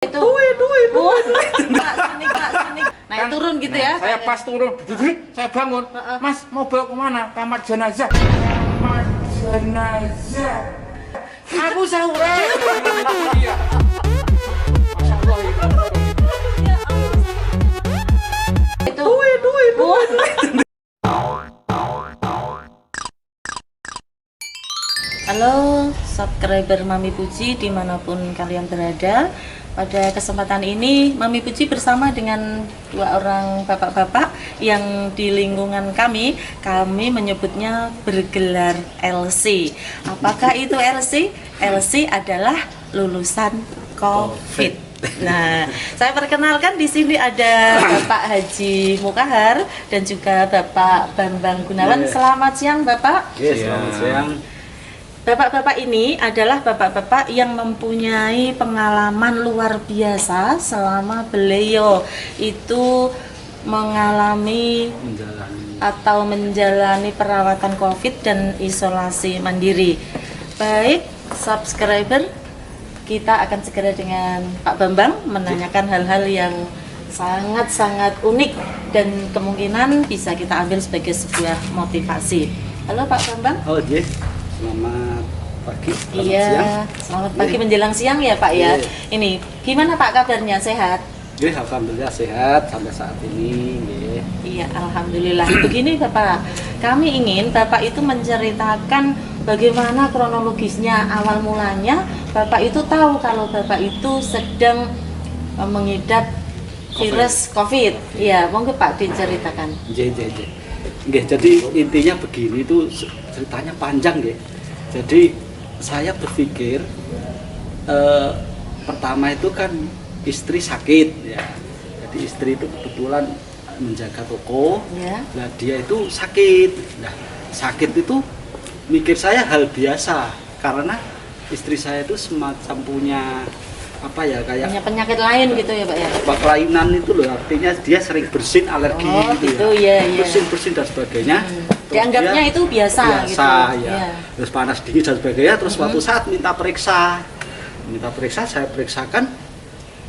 Itu duit. Kak, sini. Naik turun gitu ya. Saya pas turun, saya bangun. Mas, mau bawa kemana? Kamar jenazah. Kamar jenazah. Aku sahur. Iya. Masya Allah itu. Itu Duit. Halo subscriber Mami Puji dimanapun kalian berada. Pada kesempatan ini Mami Puji bersama dengan dua orang bapak-bapak yang di lingkungan kami menyebutnya bergelar LC. Apakah itu LC? LC adalah lulusan COVID. Nah, saya perkenalkan di sini ada Bapak Haji Mukahar dan juga Bapak Bambang Gunawan. Selamat siang, Bapak. Selamat siang. Bapak-bapak ini adalah bapak-bapak yang mempunyai pengalaman luar biasa selama beliau itu mengalami atau menjalani perawatan COVID dan isolasi mandiri. Baik, subscriber, kita akan segera dengan Pak Bambang menanyakan hal-hal yang sangat-sangat unik dan kemungkinan bisa kita ambil sebagai sebuah motivasi. Halo Pak Bambang. Oh, yes. Selamat pagi. Iya, selamat pagi menjelang siang ya Pak ya. Ini gimana Pak kabarnya, sehat? Alhamdulillah sehat sampai saat ini. Iya, alhamdulillah. Begini Bapak, kami ingin Bapak itu menceritakan bagaimana kronologisnya awal mulanya Bapak itu tahu kalau Bapak itu sedang mengidap virus COVID. Iya, monggo Pak diceritakan. Jadi intinya begini, itu ceritanya panjang ya. Jadi saya berpikir pertama itu kan istri sakit ya. Jadi istri itu kebetulan menjaga toko. Ya. Nah, dia itu sakit. Nah, sakit itu mikir saya hal biasa karena istri saya itu semacam punya apa ya, kayak Punya penyakit lain gitu ya Pak ya? kelainan itu loh, artinya dia sering bersin, alergi gitu ya. bersin dan sebagainya. Dianggapnya itu biasa gitu. Ya. Terus panas dingin dan sebagainya. Terus suatu saat minta periksa, saya periksakan,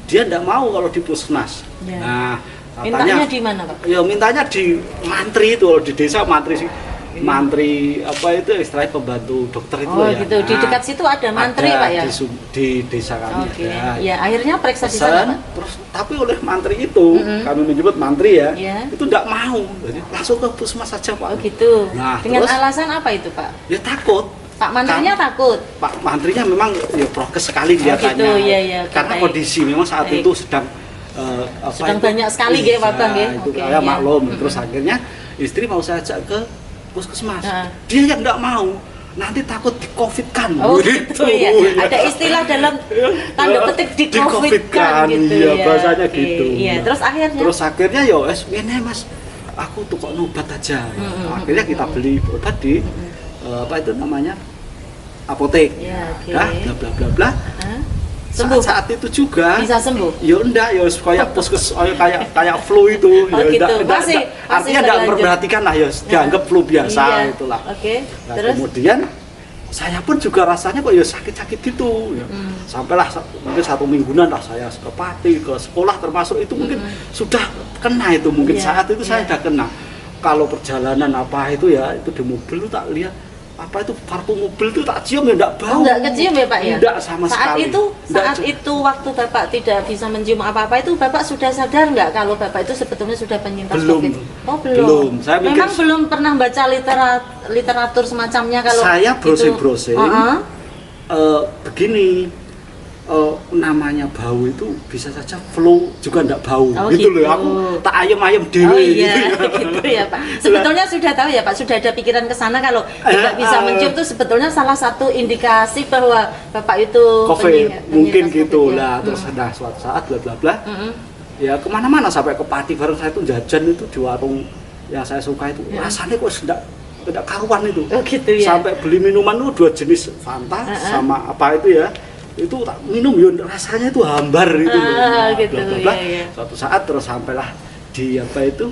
dia tidak mau kalau di puskesmas. Ya. Nah, Mintanya di mana Pak? Ya mintanya di mantri itu, di desa mantri apa itu istilahnya pembantu dokter itu ya. Gitu. Di dekat situ ada mantri ada Pak ya? di desa kami ada. Ya, akhirnya periksa di sana Pak? Terus tapi oleh mantri itu, kami menyebut mantri ya, itu tidak mau. Jadi langsung ke puskesmas saja Pak. Oh gitu. Nah, dengan terus, alasan apa itu Pak? Ya takut. Pak mantrinya takut? Pak mantrinya memang ya prokes sekali kelihatannya. Gitu, iya. Karena kondisi memang saat itu sedang banyak sekali ya Bapak ya. Itu kayak maklum. Terus akhirnya istri mau saya ajak ke puskesmas. Dia yang enggak mau. Nanti takut di-COVID-kan. Oh gitu ya. Ada istilah dalam tanda petik di-COVID-kan gitu ya. ya. Bahasanya gitu. Iya, terus akhirnya ya ini Mas, aku tuh kok obat aja. Akhirnya kita beli obat di apa itu namanya? Apotek. Ya, Nah, bla bla bla. Sembuh. Saat itu juga bisa sembuh. Ya enggak, ya kayak kayak flu itu. Oh, ya gitu. Masih artinya enggak memperhatikan lah ya, dianggap flu biasa itulah. Nah, terus kemudian saya pun juga rasanya kok ya sakit-sakit gitu ya. Sampailah mungkin 1 mingguan lah saya ke Pati, ke sekolah termasuk itu mungkin sudah kena itu, mungkin saat itu saya sudah kena. Kalau perjalanan apa itu ya, itu di mobil itu tak lihat apa itu parfum mobil itu tak cium ya enggak bau. Enggak kecium ya Pak ya? Enggak sama sekali. Saat itu waktu Bapak tidak bisa mencium apa-apa itu Bapak sudah sadar nggak kalau Bapak itu sebetulnya sudah penyintas COVID? Oh belum. Saya mikir, memang belum pernah baca literatur semacamnya kalau saya browsing begini, namanya bau itu bisa saja flu juga enggak bau gitu loh. Aku tak ayam dewe gitu ya Pak. Sebetulnya sudah tahu ya Pak, sudah ada pikiran ke sana kalau tidak bisa mencium itu sebetulnya salah satu indikasi bahwa Bapak itu COVID mungkin gitu lah. Ya. Terus suatu saat bla bla bla ya kemana-mana sampai ke Pati bareng saya itu jajan itu di warung yang saya suka itu rasanya kok tidak karuan itu. Oh gitu ya. Sampai beli minuman itu 2 jenis Fanta sama apa itu ya, itu tak minum ya rasanya itu hambar itu gitu, iya. Suatu saat terus sampailah di apa itu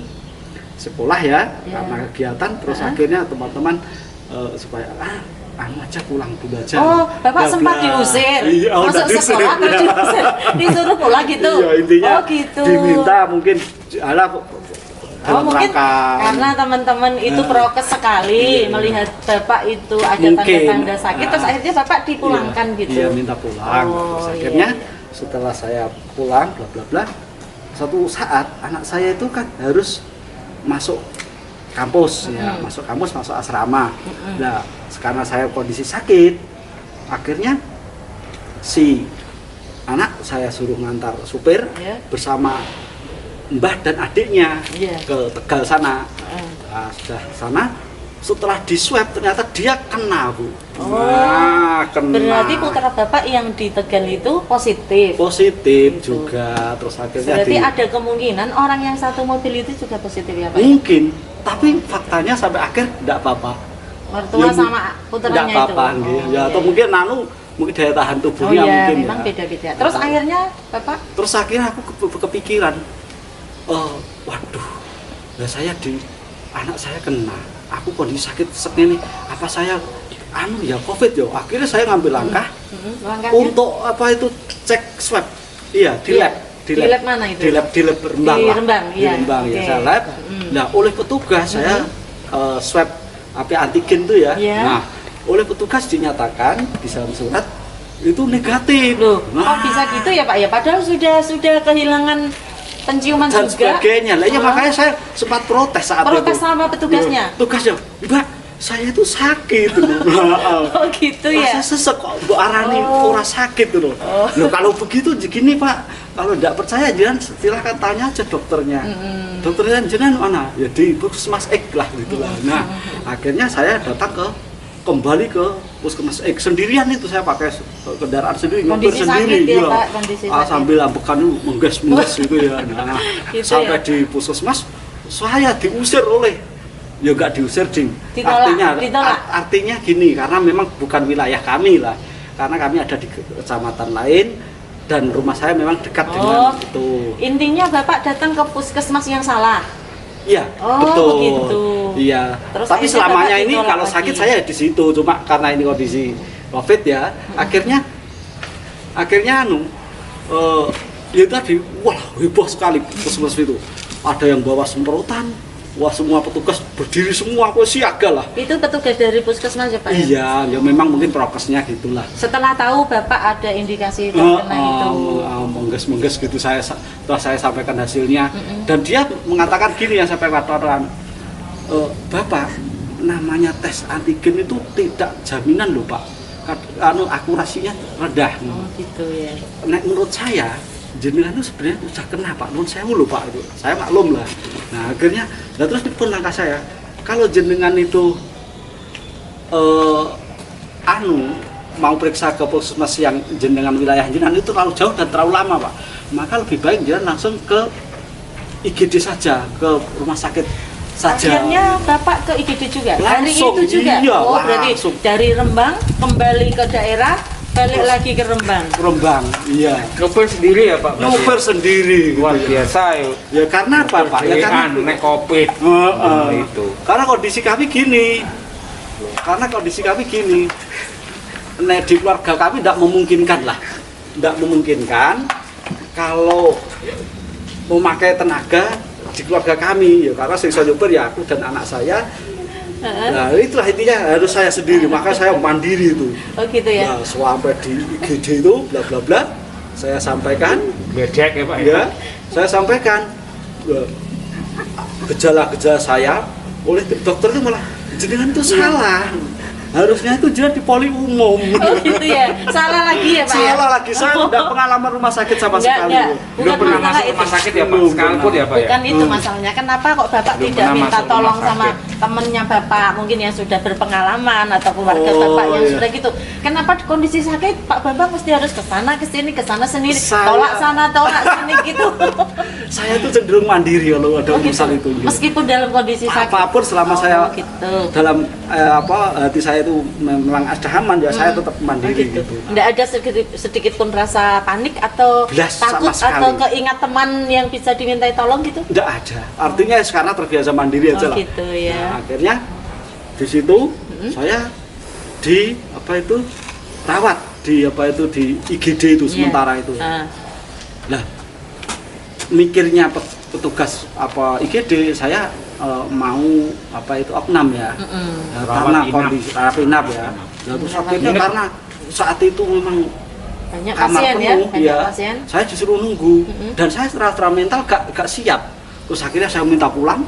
sekolah ya. Karena kegiatan terus akhirnya teman-teman supaya anu aja pulang dulu aja. Oh, Bapak Bla, sempat bla. diusir. Iya, Masuk udah diusir. sekolah terus diusir. Disuruh pulang gitu. Iya, intinya Oh, gitu. diminta mungkin ala Oh, mungkin karena teman-teman itu prokes sekali melihat Bapak itu ada Mungkin. tanda-tanda sakit, terus akhirnya Bapak dipulangkan gitu. Iya, minta pulang. Oh, Terus akhirnya iya. setelah saya pulang bla bla bla, satu saat anak saya itu kan harus masuk kampus ya, masuk kampus, masuk asrama. Nah, karena saya kondisi sakit, akhirnya si anak saya suruh ngantar supir Iya. bersama mbah dan adiknya Iya. ke Tegal sana. Nah, sudah sana, setelah di swab ternyata dia kena, Bu. Oh, Nah, kena. Berarti putra Bapak yang di Tegal itu positif. Positif Gitu. juga, terus akhirnya Berarti ada kemungkinan orang yang satu mobil itu juga positif ya Pak? mungkin, tapi faktanya sampai akhir tidak apa-apa. Mertua Ya, sama putranya tidak apa-apa, itu. nggih. Oh, Ya, atau iya. mungkin mungkin daya tahan Oh tubuhnya iya, mungkin memang ya. beda-beda. Terus akhirnya Bapak Terus akhirnya aku kepikiran, waduh, lah saya anak saya kena, aku kondisi sakit segini, apa saya ya COVID ya. Akhirnya saya ngambil langkah langkahnya untuk apa itu cek swab. Iya, di Iya. lab. Di lab mana itu? Di lab Rembang Di lah. Rembang, Di iya. Rembang ya, Oke. saya lab. Nah, oleh petugas saya swab antigen tuh ya. Iya. Nah, oleh petugas dinyatakan di dalam surat itu negatif. Loh, Nah, kok bisa gitu ya Pak ya? Padahal sudah kehilangan penciuman dan juga. sebagainya. Lah ya Oh. makanya saya sempat protes saat Protes itu. sama petugasnya? Ya, tugasnya, Mbak, saya itu sakit. Oh gitu ya. Saya sesek kok, Bu Arani Oh. orang sakit loh. Loh, kalau begitu gini Pak, kalau tidak percaya jangan silahkan tanya aja dokternya. Dokternya jangan mana? Ya di Puskesmas X lah gitu lah. Nah, akhirnya saya datang kembali ke Puskesmas X sendirian itu, saya pakai kendaraan sendiri, mobil Kondisi sendiri sakit ya, iya. Pak, kondisi sakit. Sambil ambekan mengges gitu ya. Nah, Gitu sampai ya. di Puskesmas saya diusir oleh ya enggak diusir ding. Ditolak. Artinya gini, karena memang bukan wilayah kami lah. Karena kami ada di kecamatan lain dan rumah saya memang dekat dengan itu. Intinya Bapak datang ke puskesmas yang salah. Iya, Oh, betul. begitu. Iya. Terus Tapi akhirnya selamanya Bapak ini ditolak kalau lagi. sakit saya di situ, cuma karena ini kondisi Covid ya. Akhirnya ya tadi wah heboh sekali puskesmas itu. Ada yang bawa semprotan, wah semua petugas berdiri semua, aku siaga lah. Itu petugas dari puskesmas ya Pak? Ya? Iya, ya memang mungkin prokesnya gitulah. Setelah tahu Bapak ada indikasi terkena itu. Mengges gitu setelah saya sampaikan hasilnya dan dia mengatakan gini yang saya katakan, Bapak, namanya tes antigen itu tidak jaminan loh Pak, akurasinya rendah. Oh gitu ya. Nah, menurut saya jenengan itu sebenarnya sudah kena Pak, nun sewu loh Pak, itu saya maklum lah. Nah akhirnya, terus di pun langkah saya, kalau jenengan itu mau periksa ke puskesmas yang jenengan wilayah jenengan itu terlalu jauh dan terlalu lama Pak, maka lebih baik jenengan langsung ke IGD saja, ke rumah sakit saja. Akhirnya Bapak ke IGD juga? Langsung, hari itu juga? iya, Oh berarti langsung. dari Rembang kembali ke daerah, balik lagi ke Rembang. Rembang, iya. Nyobain sendiri ya Pak? Ngoper sendiri. Luar gitu ya. biasa ya. Ya karena apa Pak? Ya karena Nek Covid. Itu. Karena kondisi kami gini. Nah, di keluarga kami tidak memungkinkan lah. Tidak memungkinkan kalau memakai tenaga di keluarga kami ya, karena saya nyopir ya aku dan anak saya. Nah, itulah intinya harus saya sendiri, maka saya mandiri itu. Oh gitu ya. Nah, sampai di IGD itu bla bla bla saya sampaikan Bedek ya Pak ya, saya sampaikan gejala-gejala saya oleh dokter itu malah jenengan itu salah. Harusnya itu dia di poli umum. Oh gitu ya. Salah lagi ya Pak ya? Salah lagi, saya tidak pengalaman rumah sakit sama sekali. Enggak. Belum Bukan pernah masalah masuk itu. rumah sakit ya Pak? Belum Sekalipun ya Pak ya? Bukan itu masalahnya. Kenapa kok Bapak Belum tidak pernah minta masuk tolong rumah sama sakit. temennya Bapak, mungkin yang sudah berpengalaman atau keluarga Oh, Bapak yang iya. sudah gitu. Kenapa di kondisi sakit Pak Bambang mesti harus ke sana sendiri, Saya- tolak sana, tolak sini gitu. Saya itu cenderung mandiri kalau ada Oh, gitu. urusan itu. Ya. Meskipun dalam kondisi sakit. Apapun selama saya gitu. dalam hati saya itu memang ada aman ya, saya tetap mandiri Gitu. gitu. Nggak ada sedikit pun rasa panik atau Belas takut sama atau sekali. keingat teman yang bisa dimintai tolong gitu? Tidak ada. Artinya sekarang terbiasa mandiri aja Oh lah. gitu ya. Nah, akhirnya di situ saya di apa itu rawat di apa itu di IGD itu sementara itu. Lah mikirnya petugas apa IGD saya mau apa itu opnam ya. Karena kondisi rawat inap ya. Terus akhirnya karena saat itu memang banyak kamar pasien ya, penuh, banyak pasien. Saya disuruh nunggu dan saya secara mental gak siap. Terus akhirnya saya minta pulang,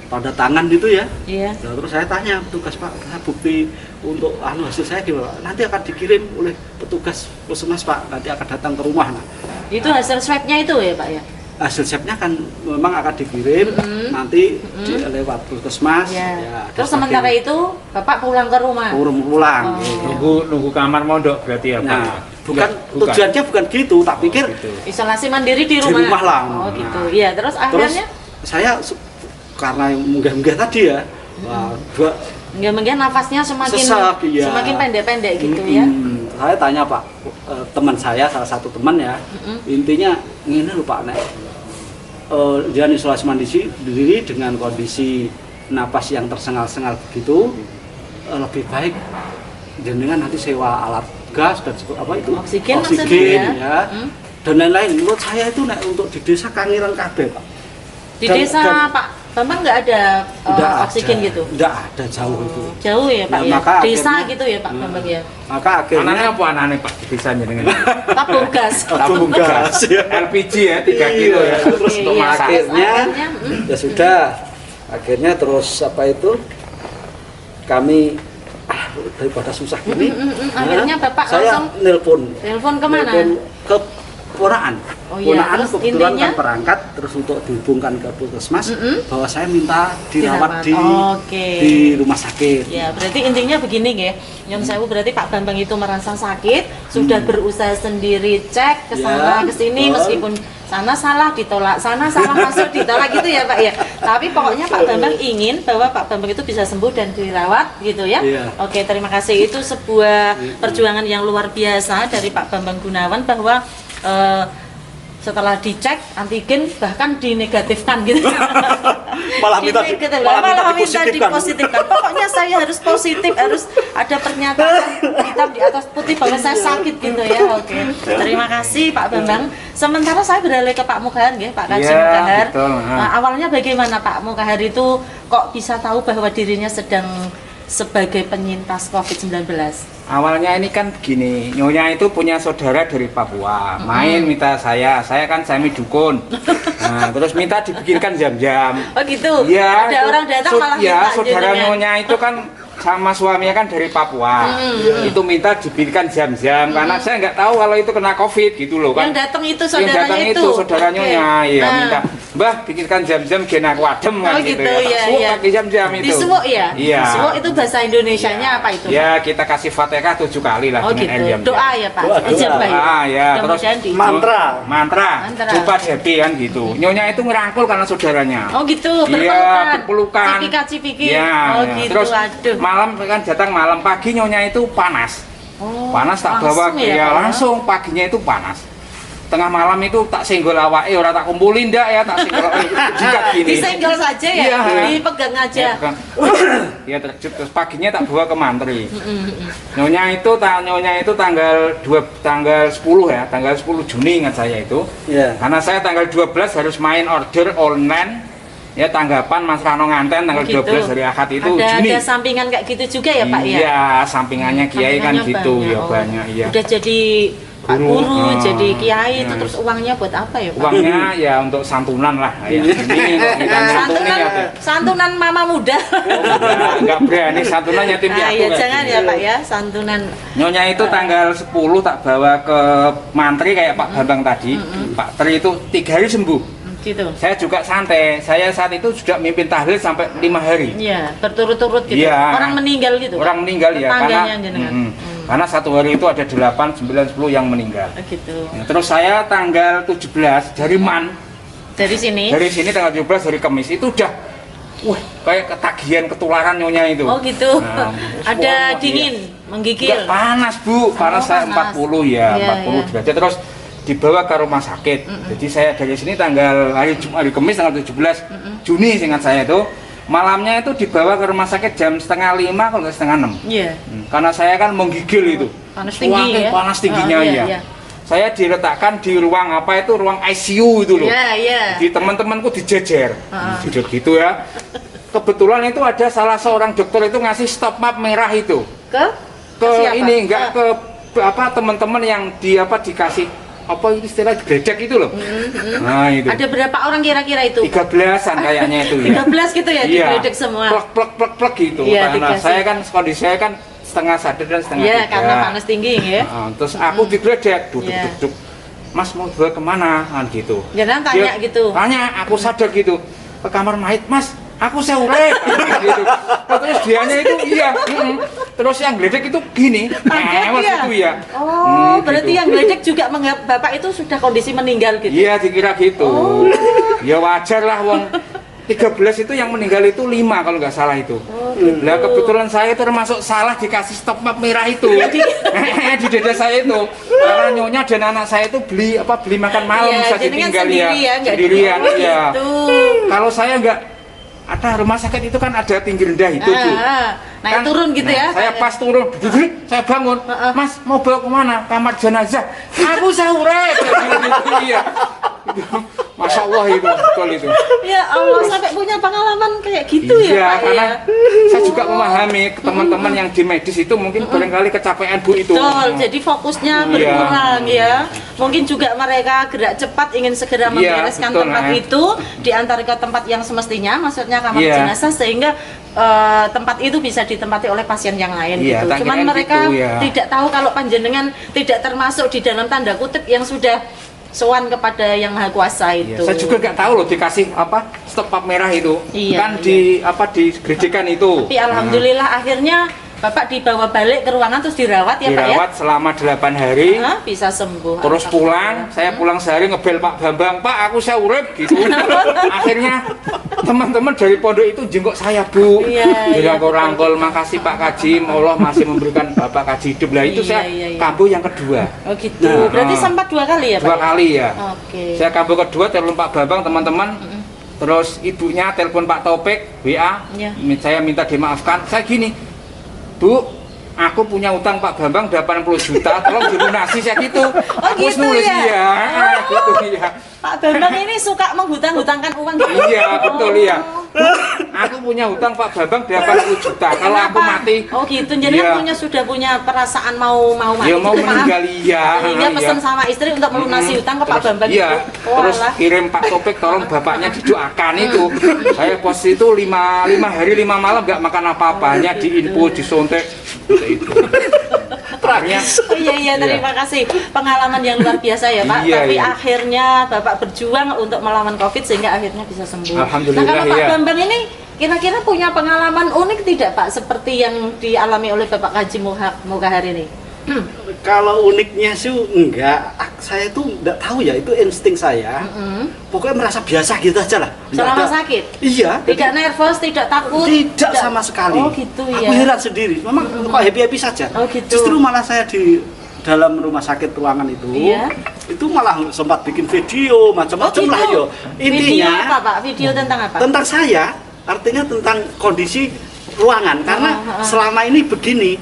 tanda tangan gitu ya. Iya. Nah, terus saya tanya petugas, Pak, saya bukti untuk hasil saya gimana? Nanti akan dikirim oleh petugas puskesmas, Pak, nanti akan datang ke rumah. Nah, Itu hasil swabnya itu ya Pak ya? hasil swabnya kan memang akan dikirim nanti lewat puskesmas. Ya. Ya, Terus sementara itu Bapak pulang ke rumah? pulang. Gitu. Nunggu kamar mondok berarti ya, Pak? Nah, tujuannya bukan gitu, tak pikir gitu. Isolasi mandiri di rumah? Di rumah lah. Oh gitu, iya. Terus akhirnya? Saya karena munggah-munggah tadi ya, Enggak nafasnya semakin sesak, iya. semakin pendek-pendek gitu ya? Saya tanya Pak, teman saya, salah satu teman ya, intinya ini lho Pak, jangan isolasi mandiri dengan kondisi napas yang tersengal-sengal begitu, lebih baik jenengan nanti sewa alat gas dan apa itu Oksigen ya, dan lain-lain. Menurut saya itu untuk di desa kangiran kabeh Pak. Di desa Pak Bambang nggak ada oksigen gitu? Nggak ada, jauh itu. Jauh ya Pak ya? Maka Desa akhirnya, gitu ya Pak Bambang ya? Maka akhirnya Anaknya apa anaknya Pak bisanya dengan Tabung gas. tabung gas ya. LPG ya 3 kilo ya. Terus Iya, untuk iya. akhirnya ya sudah, akhirnya terus apa itu kami daripada susah gini, Akhirnya Bapak saya langsung telepon kemana? ke ponakan. Oh iya, Ponakan terus kebetulan intinya? kan perangkat terus untuk dihubungkan ke puskesmas bahwa saya minta dirawat Oke. di rumah sakit. Ya, berarti intinya begini ya. Yang saya berarti Pak Bambang itu merasa sakit, sudah berusaha sendiri cek ke sana ke sini, meskipun sana salah ditolak, sana salah masuk ditolak gitu ya Pak ya. Tapi pokoknya Pak Bambang ingin bahwa Pak Bambang itu bisa sembuh dan dirawat gitu ya. Oke, terima kasih. Itu sebuah perjuangan yang luar biasa dari Pak Bambang Gunawan bahwa setelah dicek antigen bahkan dinegatifkan gitu. Malah minta dipositifkan. Pokoknya saya harus positif, harus ada pernyataan hitam di atas putih bahwa saya sakit gitu ya. Oke. Terima kasih Pak Bambang. Sementara saya beralih ke Pak Mukahar ya, Pak Kaji Mukahar. Nah, awalnya bagaimana Pak Mukahar itu kok bisa tahu bahwa dirinya sedang sebagai penyintas COVID-19? Awalnya ini kan begini, Nyonya itu punya saudara dari Papua, main minta saya kan semi dukun. Nah, terus minta dibikinkan jam-jam. Oh gitu? Iya. Ada orang datang malah minta saudara jenengan. Nyonya itu kan sama suaminya kan dari Papua. Itu minta dibikinkan jam-jam karena saya nggak tahu kalau itu kena COVID gitu loh kan. Yang datang itu Yang saudaranya datang itu saudara Nyonya, iya minta, "Mbah, bikinkan jam-jam gen aku adem," kan gitu ya. Iya, Suwuk iya. pakai jam-jam itu. Disuwuk ya? Iya. Disuwuk itu bahasa Indonesianya apa itu? Ya, kita kasih Fatihah 7 kali lah Oh dengan gitu. jam-jam. Doa ya Pak. Doa. Ijabah ya. Ya, terus Mudah-mudahan di- mantra. mantra. Mantra. Happy kan gitu. Nyonya itu ngerangkul karena saudaranya. Oh gitu, Iya, berpelukan. Cipika-cipiki. Iya, Oh iya. gitu, Terus aduh. malam kan datang malam, pagi Nyonya itu panas. Oh, Panas tak bawa langsung ya, ya, Pak, ya? langsung paginya itu panas. Tengah malam itu tak senggol awake, ora tak kumpulin ndak ya, tak senggol jikat gini. Disenggol saja ya, Iya. dipegang aja. Ya terkejut, terus paginya tak bawa ke mantri. Nyonya itu tanggal 10 ya, tanggal 10 Juni ingat saya itu. Iya. Karena saya tanggal 12 harus main order online. Ya tanggapan Mas Rano nganten tanggal Gitu. 12 hari Ahad itu Juni. Ada sampingan kayak gitu juga ya Pak ya? Iya, sampingannya Kiai kan Sampingannya gitu banyak. ya Oh. banyak iya. Udah jadi Pak Guru. Guru, jadi Kiai itu Iya. terus uangnya buat apa ya Pak? Uangnya ya untuk santunan lah ya. Ini kok kita nyantuni Santunan, ya. santunan mama muda. Enggak berani santunan yatim Ah, piatu. ya kayak jangan gitu. ya Pak ya, santunan. Nyonya itu tanggal 10 tak bawa ke mantri kayak Pak Bambang tadi. Pak Tri itu 3 hari sembuh. Gitu. Saya juga santai. Saya saat itu sudah mimpin tahlil sampai 5 hari. Iya, berturut-turut gitu. Iya. Orang meninggal gitu. Orang meninggal ya Tetangganya karena jenengan. karena satu hari itu ada 8, 9, 10 yang meninggal. Oh, gitu. Ya, terus saya tanggal 17 dari Man. Dari sini. Dari sini tanggal 17 hari Kamis itu udah kayak ketagihan ketularan Nyonya itu. Oh gitu. Nah, Ada semua, dingin, menggigil. Enggak panas Bu, panas saya panas. 40 ya, Iya, 40 iya. derajat. Terus dibawa ke rumah sakit. Jadi saya dari sini hari Kamis tanggal 17 Juni seingat saya itu Malamnya itu dibawa ke rumah sakit jam 4:30 kalau nggak 4:30. Iya. Karena saya kan menggigil itu. Panas tinggi Saking ya. panas tingginya Iya, ya. iya. Saya diletakkan di ruang apa itu, ruang ICU itu loh. Iya, iya. Di teman-temanku dijejer. Tidur gitu ya. Kebetulan itu ada salah seorang dokter itu ngasih stop map merah itu. Ke Ke siapa? ini enggak ke apa teman-teman yang dikasih apa itu istilah gledek itu loh. Nah, itu. Ada berapa orang kira-kira itu? 13-an kayaknya itu ya. 13 gitu ya, Iya. digledek semua. Plek gitu. Iya, Karena dikasih. saya kan kondisi saya kan setengah sadar dan setengah Iya, tidak. karena panas tinggi ya. Nah, terus aku digledek, Iya. duduk. Mas mau bawa kemana? Kan gitu. Jangan tanya Dia gitu. Tanya, aku sadar gitu. Ke kamar mayat, Mas. Aku seurep gitu. Terus dianya itu iya. Terus yang gledek itu gini. Kaget Mas ya? itu ya. Oh, berarti Gitu. yang gledek juga menganggap Bapak itu sudah kondisi meninggal gitu. Iya dikira gitu. Ya wajar lah wong 13 itu yang meninggal itu 5 kalau nggak salah itu. Lah kebetulan saya termasuk salah dikasih stop map merah itu. Di dada saya itu. Karena nyonya dan anak saya itu beli makan malam Iya, bisa jenengan ditinggal ya. sendiri ya, nggak Sendirian oh, ya. gitu. Kalau saya nggak ada rumah sakit itu kan ada tinggi rendah itu tuh. Naik turun gitu ya. Saya pas turun, saya bangun, Mas mau bawa kemana? Kamar jenazah. Aku sahurep. Gitu, iya. Masya Allah itu betul itu. Ya Allah, sampai punya pengalaman kayak gitu Iya, ya Pak karena ya. saya juga memahami teman-teman yang di medis itu mungkin barangkali kecapean Bu itu. Betul, jadi fokusnya Iya. berkurang ya. Mungkin juga mereka gerak cepat ingin segera Iya, membereskan betul, tempat itu diantar ke tempat yang semestinya, maksudnya kamar Iya. jenazah sehingga tempat itu bisa ditempati oleh pasien yang lain Iya, gitu. tak Cuman kirain mereka gitu, ya. tidak tahu kalau panjenengan tidak termasuk di dalam tanda kutip yang sudah sowan kepada yang maha kuasa Iya, itu. saya juga nggak tahu loh dikasih stop map merah itu. Iya, Kan iya. di gerejekan itu. Tapi alhamdulillah akhirnya Bapak dibawa balik ke ruangan terus dirawat ya Pak ya. Dirawat selama 8 hari. Hah, bisa sembuh. Terus pulang, saya pulang sehari ngebel Pak Bambang, Pak aku saya urip gitu. Akhirnya teman-teman dari pondok itu jengkok saya Bu, Iya, dirangkul-rangkul, makasih Pak Kaji, Allah masih memberikan Bapak Kaji hidup. Lah itu Iya, saya iya. kambuh yang kedua, Oh gitu. Nah, Berarti sempat 2 kali ya Pak? 2 kali ya. Oke. Saya kambuh kedua telepon Pak Bambang teman-teman, terus ibunya telepon Pak Topik WA, Iya. saya minta dimaafkan. Saya gini, Bu, aku punya utang Pak Bambang 80 juta, tolong dilunasi saya gitu. Aku gitu nulis ya? iya, gitu iya. Pak Bambang ini suka menghutang-hutangkan uang gitu. Iya, betul iya. Aku punya hutang Pak Bambang 80 juta. Kalau aku Kenapa? mati, Oh gitu. Jadi Iya. sudah punya perasaan mau mati. ya mau gitu, paham? meninggal iya. Sehingga pesan iya. sama istri untuk melunasi hutang ke Pak Terus, Bambang iya. itu. Oh, Terus alah. kirim Pak Topik tolong bapaknya didoakan itu. Saya pos itu 5 hari 5 malam nggak makan apa-apa, hanya diinfo, disontek. Seperti itu. Akhirnya, Oh, iya, terima kasih. Pengalaman yang luar biasa ya Pak. Iya, Tapi iya. akhirnya Bapak berjuang untuk melawan COVID sehingga akhirnya bisa sembuh. Alhamdulillah, Nah, kalau Pak iya. Bambang ini kira-kira punya pengalaman unik tidak Pak? Seperti yang dialami oleh Bapak Kaji Mukahar ini? Kalau uniknya sih enggak, saya tuh enggak tahu ya, itu insting saya. Pokoknya merasa biasa gitu aja lah. Nggak Selama ada- sakit? Iya. Tidak nervous, tidak takut? Tidak sama sekali. Oh gitu ya. Aku heran sendiri. Memang kok happy-happy saja. Oh, gitu. Justru malah saya di dalam rumah sakit ruangan itu, Iya. itu malah sempat bikin video macam-macam lah yo. Video Intinya apa Pak? Video tentang apa? tentang saya, artinya tentang kondisi ruangan. Karena selama ini begini,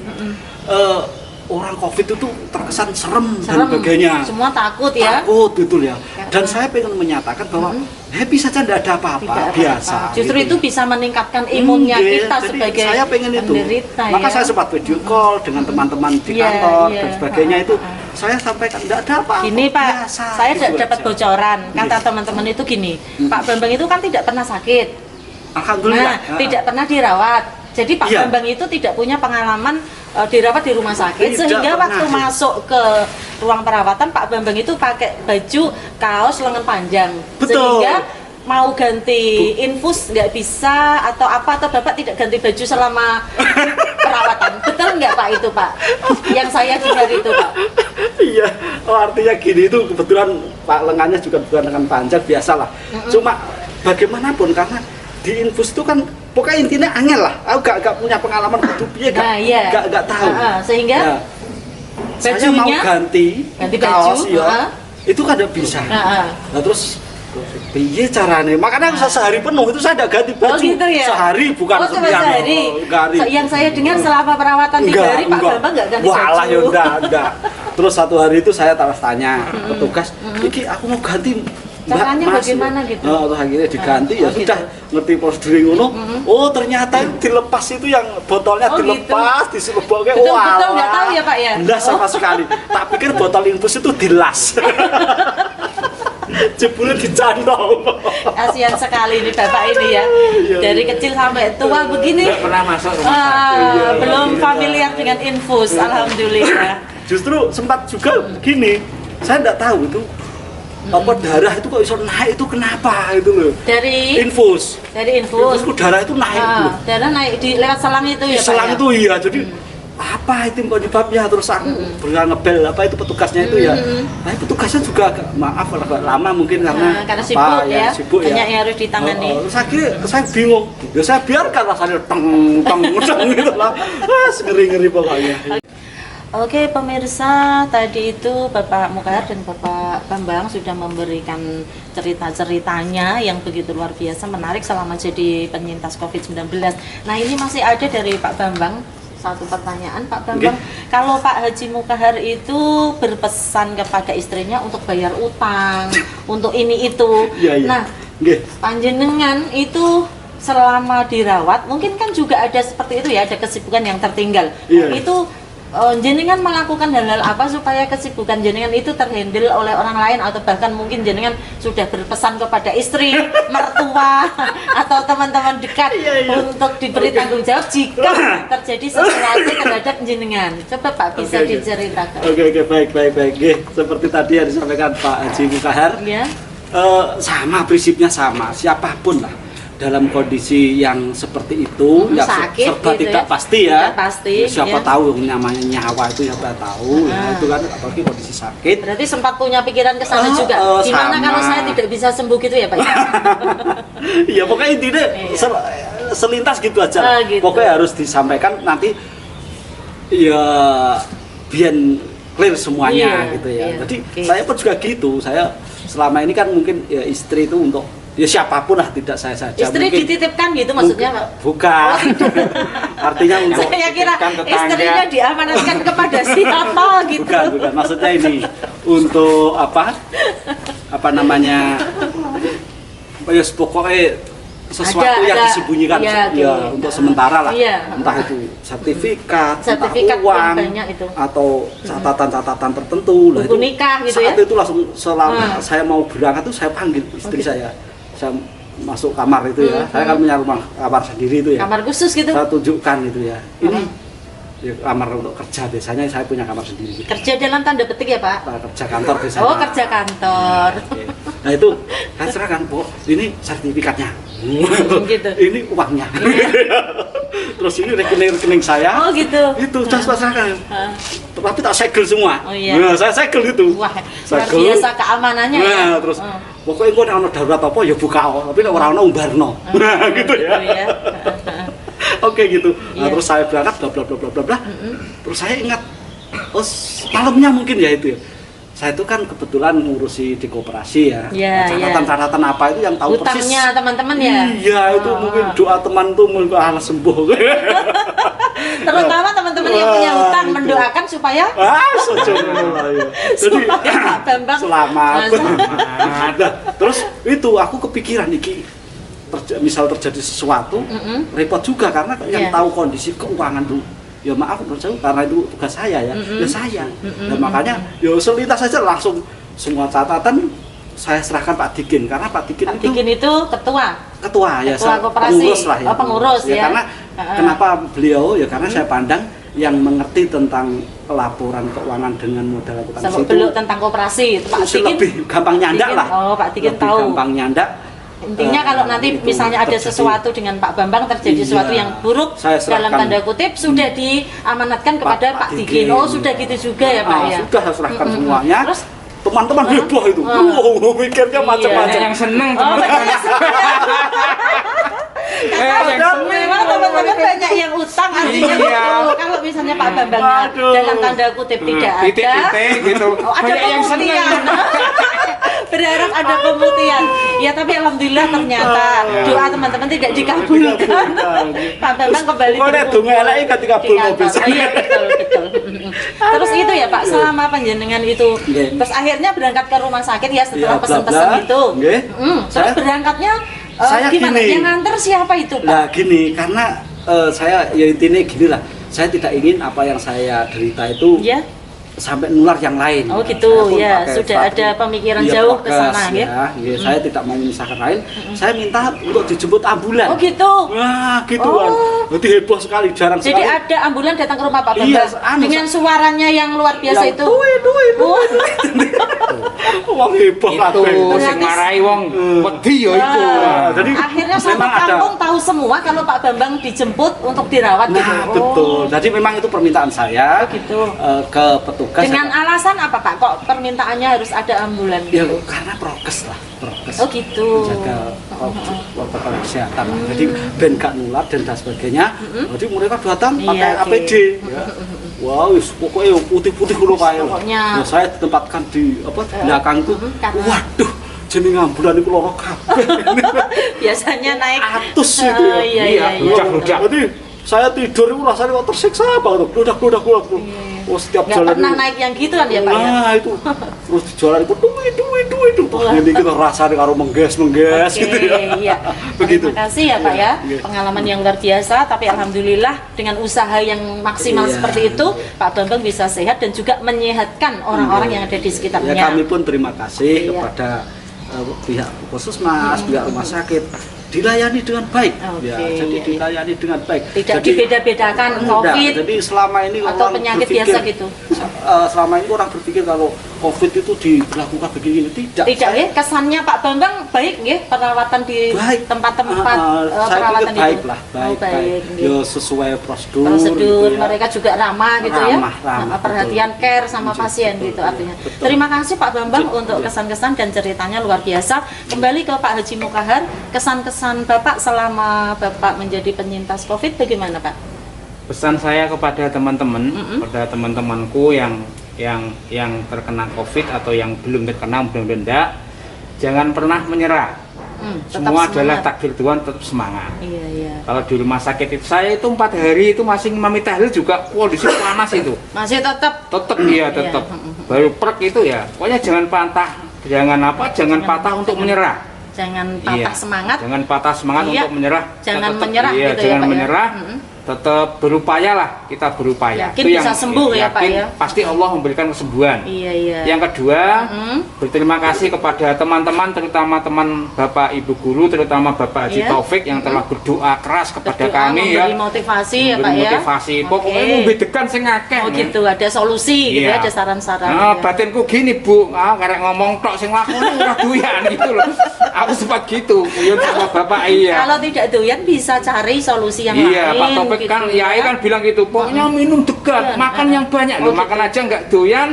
orang COVID itu terkesan serem dan sebagainya. Semua takut ya. Takut betul ya. Dan saya pengen menyatakan bahwa happy saja tidak ada apa-apa, Tidak ada biasa. apa-apa. Justru gitu. itu bisa meningkatkan imunnya Iya, kita jadi sebagai saya pengen itu. penderita Maka ya. saya sempat video call dengan teman-teman di Iya, kantor iya. dan sebagainya itu. Saya sampaikan tidak ada apa-apa. Gini Pak, biasa, saya gitu dapat aja. bocoran. Kata Iya. teman-teman itu gini, Pak Bambang itu kan tidak pernah sakit. Alhamdulillah. Nah, tidak pernah dirawat. Jadi Pak Iya. Bambang itu tidak punya pengalaman dirawat di rumah sakit, Tidak sehingga pernah. waktu masuk ke ruang perawatan Pak Bambang itu pakai baju kaos lengan panjang. Betul. Sehingga mau ganti infus nggak bisa atau apa, atau Bapak tidak ganti baju selama perawatan. Betul nggak Pak itu Pak? Yang saya dengar itu Pak. Iya, oh, artinya gini itu kebetulan Pak lengannya juga bukan lengan panjang biasa lah. Cuma bagaimanapun karena di infus itu kan pokoknya intinya angel lah. Aku gak punya pengalaman hidup ya, Nah, iya. gak tahu. Sehingga Ya, saya mau bajunya ganti ganti baju, kaos ya, itu kan gak bisa. Nah, Nah, terus Piye caranya? Makanya aku sehari penuh itu saya tidak ganti baju. Oh gitu ya? Sehari bukan oh, cuma sehari. Yang saya dengar selama perawatan 3 hari Pak Bambang nggak ganti baju. Walah ya enggak. Terus satu hari itu saya tanya petugas, "Iki aku mau ganti caranya Mas, bagaimana gitu?" Terus akhirnya diganti ya gitu. sudah ngerti prosedur ngono. Oh ternyata dilepas itu yang botolnya dilepas, diseleboknya. Betul nggak tahu ya Pak ya? Enggak sama sekali. Tak pikir botol infus itu dilas. Jebule dicantol. Kasihan sekali ini Bapak ini ya. Dari kecil sampai tua begini. Nggak pernah masuk rumah sakit. Belum familiar dengan infus, alhamdulillah. Justru sempat juga gini, saya enggak tahu itu apa darah itu kok bisa naik itu kenapa itu loh. Dari Infus. infus. Darah itu naik loh. Darah naik di lewat selang itu ya Pak. Selang ya? itu iya, jadi apa itu penyebabnya terus aku berusaha ngebel apa itu petugasnya itu ya. Nah petugasnya juga maaf agak lama mungkin karena sibuk ya, sibuk ya. banyak yang harus ditangani. Terus akhirnya saya bingung, ya saya biarkan rasanya teng gitu lah. Ngeri pokoknya. Oke pemirsa, tadi itu Bapak Mukahar dan Bapak Bambang sudah memberikan cerita-ceritanya yang begitu luar biasa menarik selama jadi penyintas COVID-19. Nah ini masih ada dari Pak Bambang satu pertanyaan Pak Bambang. Kalau Pak Haji Mukahar itu berpesan kepada istrinya untuk bayar utang, untuk ini itu. Nah, panjenengan itu selama dirawat mungkin kan juga ada seperti itu ya, ada kesibukan yang tertinggal. Itu jenengan melakukan hal-hal apa supaya kesibukan jenengan itu terhandle oleh orang lain atau bahkan mungkin jenengan sudah berpesan kepada istri, mertua atau teman-teman dekat untuk diberi tanggung jawab jika terjadi sesuatu terhadap jenengan. Coba Pak bisa diceritakan. Oke, baik. Seperti tadi yang disampaikan Pak Haji Mukahar. Ya. Sama prinsipnya sama, siapapun lah dalam kondisi yang seperti itu ya sakit, serba gitu tidak ya. pasti ya. Tidak pasti, siapa ya. tahu namanya nyawa itu siapa tahu ya, itu kan apalagi kondisi sakit. Berarti sempat punya pikiran ke sana juga. Gimana kalau saya tidak bisa sembuh gitu ya Pak? Ya pokoknya intinya selintas gitu aja. Gitu. Pokoknya harus disampaikan nanti ya biar clear semuanya gitu ya. Jadi saya pun juga gitu. Saya selama ini kan mungkin ya istri itu untuk ya siapapun lah, tidak saya saja. Istri mungkin dititipkan gitu maksudnya Pak? Bukan. Artinya untuk saya kira istrinya diamanatkan kepada siapa gitu. Bukan. Maksudnya ini untuk apa namanya? Ya pokoknya sesuatu yang disembunyikan untuk sementara lah. Entah itu sertifikat uang itu. Atau catatan-catatan tertentu lah. Buku nikah gitu ya. Saat itu langsung selama saya mau berangkat tuh saya panggil istri saya masuk kamar itu ya. Saya kan punya rumah kamar sendiri itu ya. Kamar khusus gitu. Saya tunjukkan itu ya. Ini ya, kamar untuk kerja, biasanya saya punya kamar sendiri. Kerja dalam tanda petik ya Pak? Kerja kantor biasanya. Oh kerja kantor. Nah itu saya serahkan, Bu, ini sertifikatnya. Gitu. Ini uangnya. Terus ini rekening saya. Oh gitu. Itu saya serahkan. Tapi tak segel semua. Oh, iya. Nah, saya segel itu. Wah, luar biasa keamanannya ya. Nah, terus pokoknya gue ada darurat apa ya buka, tapi nek ora ono umbarno. Gitu ya. Oke gitu. Nah, terus saya berangkat bla. Terus saya ingat malamnya mungkin ya itu ya. Saya itu kan kebetulan ngurusi di koperasi ya. Catatan-catatan apa itu yang tahu persis. Utangnya teman-teman ya. Iya, itu mungkin doa teman tuh mungkin sembuh. Terutama teman-teman yang punya utang mendoakan supaya jadi Pak Bambang selamat. Nah, terus itu aku kepikiran iki misal terjadi sesuatu repot juga karena yang tahu kondisi keuangan tuh ya maaf karena itu tugas saya ya saya dan makanya ya selintas saja langsung semua catatan saya serahkan Pak Dikin karena Pak Dikin itu ketua ya koperasi, pengurus lah ya pengurus ya karena kenapa beliau ya karena saya pandang yang mengerti tentang laporan keuangan dengan modal akuntansi itu tentang koperasi itu Pak Dikin lebih gampang nyandak lah. Pak Dikin tahu gampang nyandak. Intinya kalau nanti misalnya ada sesuatu dengan Pak Bambang terjadi sesuatu yang buruk dalam tanda kutip sudah diamanatkan kepada Pak Dikin. Oh sudah gitu juga ya Pak ya. Sudah saya serahkan semuanya. Terus teman-teman heboh itu. Mikirnya macam-macam. Yang seneng teman-teman. Memang teman-teman banyak yang utang artinya Iya. gitu. Kalau misalnya Pak Bambangnya Aduh. dalam tanda kutip tidak ada, Titik-titik gitu. oh, ada Banyak yang pemutihan. seneng. Berharap ada pemutihan. Ya tapi alhamdulillah ternyata doa teman-teman tidak dikabulkan. Pak Bambang kembali Kok nek donga elek ketika di bul kantor. mobil Oh, iya betul betul. Terus itu ya Pak, selama panjenengan itu, Nggih. terus akhirnya berangkat ke rumah sakit ya setelah Iya, pesen-pesen bla-bla. itu. Nggih. Terus Saya- berangkatnya saya gimana? gini. Yang nganter siapa itu Pak? Nah gini, karena saya ya intinya gini lah, saya tidak ingin apa yang saya derita itu Ya. sampai nular yang lain. Oh Nah, gitu, saya pun ya, pakai sudah strategi, ada pemikiran iya, jauh ke prokes, sana, ya. ya. Saya tidak mau memisahkan lain. Saya minta untuk dijemput ambulan. Oh gitu. Wah, gitu Oh. kan. Berarti heboh sekali, jarang Jadi sekali. ada ambulan datang ke rumah Pak Iya, Bambang anu, dengan suaranya yang luar biasa Yang itu. duit. Oh. Wong heboh Itu kabeh. sing Berarti- marai wong wedi ya iku. Nah, jadi Akhirnya satu memang ada- kampung tahu semua kalau Pak Bambang dijemput untuk dirawat gitu. Nah, betul. Jadi memang itu permintaan saya Oh, gitu. ke petugas. Dengan alasan apa Pak? Kok permintaannya harus ada ambulan Ya, gitu? karena prokes lah, prokes. Oh gitu. Menjaga protokol kesehatan lah. Jadi ben gak nular dan sebagainya. Jadi mereka datang Iya, pakai oke. APD. Ya. Wow, pokoknya yang putih-putih kulo kae. Pokoknya. Nah, saya ditempatkan di belakang itu. karena- Waduh, jeneng ambulan iku loro kabeh. Biasanya naik Atus itu Oh, ya. iya, iya, iya. Ludak-ludak. Jadi saya tidur itu rasanya kok tersiksa banget. Ludak. Oh, setiap nggak jalan pernah itu. naik yang gitu kan ya Pak ya? Nah, itu terus di jalan itu duit. Wah, ini kita rasanya karo mengges Oke, gitu ya. iya. Begitu. Terima kasih ya Pak ya. Iya. Pengalaman yang luar biasa, tapi alhamdulillah dengan usaha yang maksimal Iya. seperti itu, Pak Bambang bisa sehat dan juga menyehatkan orang-orang yang ada di Ya, sekitarnya. kami pun terima kasih Iya. kepada pihak puskesmas, pihak rumah sakit dilayani dengan baik. Oke, Ya, jadi iya. dilayani dengan baik. Tidak Jadi- dibeda-bedakan Enggak, COVID jadi selama ini atau orang penyakit berpikir, biasa gitu. Selama ini orang berpikir kalau COVID itu diberlakukan begini, tidak. Tidak ya, kesannya Pak Bambang baik ya perawatan di Baik. tempat-tempat Saya perawatan pikir baik itu. lah, Oh, baik. Ya sesuai prosedur. Prosedur gitu ya. mereka juga ramah gitu ya. Ramah, Perhatian betul. care sama Betul, pasien betul, gitu iya, artinya. betul. Terima kasih Pak Bambang Betul, untuk iya. kesan-kesan dan ceritanya luar biasa. Kembali ke Pak Haji Mukahar, kesan-kesan Bapak selama Bapak menjadi penyintas Covid bagaimana Pak? Pesan saya kepada teman-teman, kepada teman-temanku yang terkena COVID atau yang belum terkena, belum denda, jangan pernah menyerah. Tetap Semua adalah semangat. takdir Tuhan, tetap semangat. Iya, iya. Kalau di rumah sakit itu saya itu 4 hari itu masih ngimami tahlil juga kondisi panas itu. Masih tetap Tetap iya tetap. Baru perk itu ya. Pokoknya jangan patah, jangan patah untuk menyerah. jangan patah Iya. semangat. Jangan patah semangat Iya. untuk menyerah. Jangan Tetap- menyerah iya, gitu ya, jangan Pak ya. menyerah. Mm-mm. Tetap berupayalah, kita berupaya. Yakin bisa sembuh ya, Pak, yakin ya. Pasti Allah memberikan kesembuhan. Iya, iya. Yang kedua, Mm. berterima kasih kepada teman-teman, terutama teman Bapak Ibu Guru, terutama Bapak Haji Iya. Taufik yang telah berdoa keras kepada Berdoa, kami ya. memberi motivasi ya Pak Memberi ya. motivasi. Oke. Pokoknya membedakan sing akeh. Oh gitu, ada solusi gitu ya, Iya. ada saran-saran. Nah, ya. batinku gini Bu, karek ngomong tok sing lakoni ora doyan gitu loh. Aku sempat gitu, guyon sama Bapak iya. Kalau tidak doyan bisa cari solusi yang Iya, lain. Pak Topik gitu kan, ya. Yai kan bilang gitu, pokoknya minum degan, Iya, makan yang banyak, oh, loh, makan aja nggak doyan,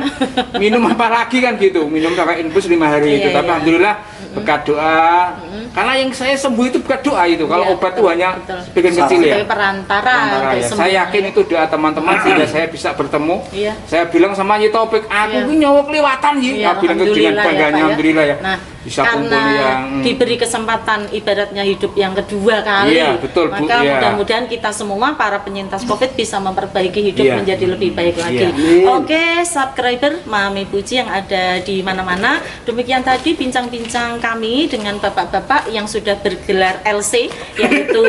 minum apa lagi kan gitu, minum sampai infus 5 hari itu, Iya, tapi iya. alhamdulillah berkat doa, karena yang saya sembuh itu berkat doa itu, kalau Iya, obat betul, itu hanya betul. sebagian kecil ya. Sebagai perantara Sementara untuk ya. sembuh. Saya yakin itu doa teman-teman sehingga saya bisa bertemu. Iya. Saya bilang sama Yi Topik, aku Iya. ini nyawa kelewatan Yi. Iya, Aku bilang itu dengan alhamdulillah bangganya, ya, Pak, ya. alhamdulillah ya. Nah, bisa karena kumpul yang diberi kesempatan ibaratnya hidup yang kedua kali, Iya, betul, Bu, maka iya. mudah-mudahan kita semua para penyintas COVID bisa memperbaiki hidup Iya. menjadi lebih baik lagi. Iya. Oke, subscriber Mami Puji yang ada di mana-mana. Demikian tadi bincang-bincang kami dengan bapak-bapak yang sudah bergelar LC, yaitu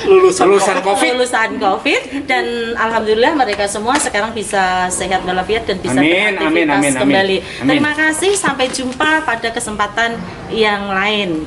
lulusan COVID. lulusan COVID, dan alhamdulillah mereka semua sekarang bisa sehat walafiat dan bisa Amin, beraktivitas amin, amin, amin. kembali. Amin. Terima kasih, sampai jumpa pada kesempatan yang lain.